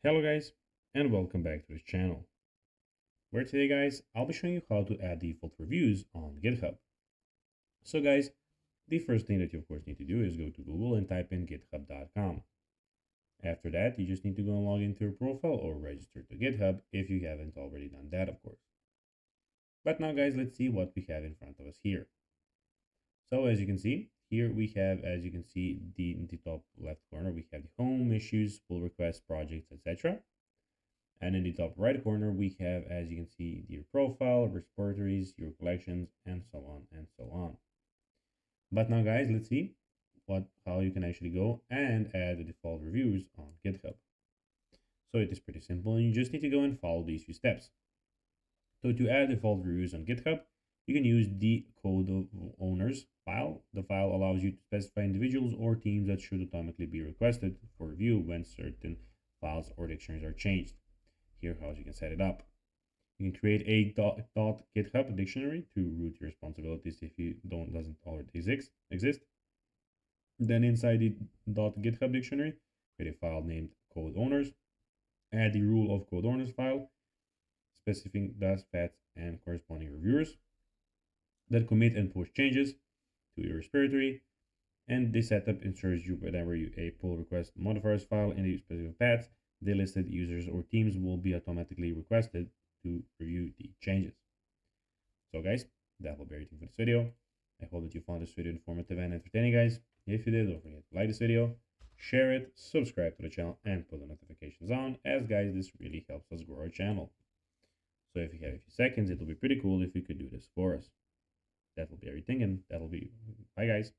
Hello guys, and welcome back to this channel, where today guys, I'll be showing you how to add default reviews on GitHub. So guys, the first thing that you of course need to do is go to Google and type in github.com. After that, you just need to go and log into your profile or register to GitHub if you haven't already done that, of course. But now guys, let's see what we have in front of us here. So as you can see, here we have, as you can see, in the top left corner, we have the home, issues, pull requests, projects, etc. And in the top right corner, we have, as you can see, your profile, repositories, your collections, and so on and so on. But now guys, let's see how you can actually go and add the default reviews on GitHub. So it is pretty simple, and you just need to go and follow these few steps. So to add default reviews on GitHub, you can use the code of owners file. The file allows you to specify individuals or teams that should automatically be requested for review when certain files or dictionaries are changed. Here, how you can set it up. You can create a .github dictionary to root your responsibilities if you doesn't already exist. Then inside the .github dictionary, create a file named code owners. Add the rule of code owners file, specifying thus paths and corresponding reviewers. Then commit and push changes to your repository. And this setup ensures you whenever a pull request modifiers file in the specific paths, the listed users or teams will be automatically requested to review the changes. So guys, that will be everything for this video. I hope that you found this video informative and entertaining, guys. If you did, don't forget to like this video, share it, subscribe to the channel, and put the notifications on, as guys, this really helps us grow our channel. So if you have a few seconds, it will be pretty cool if you could do this for us. That will be everything, and that'll be bye guys.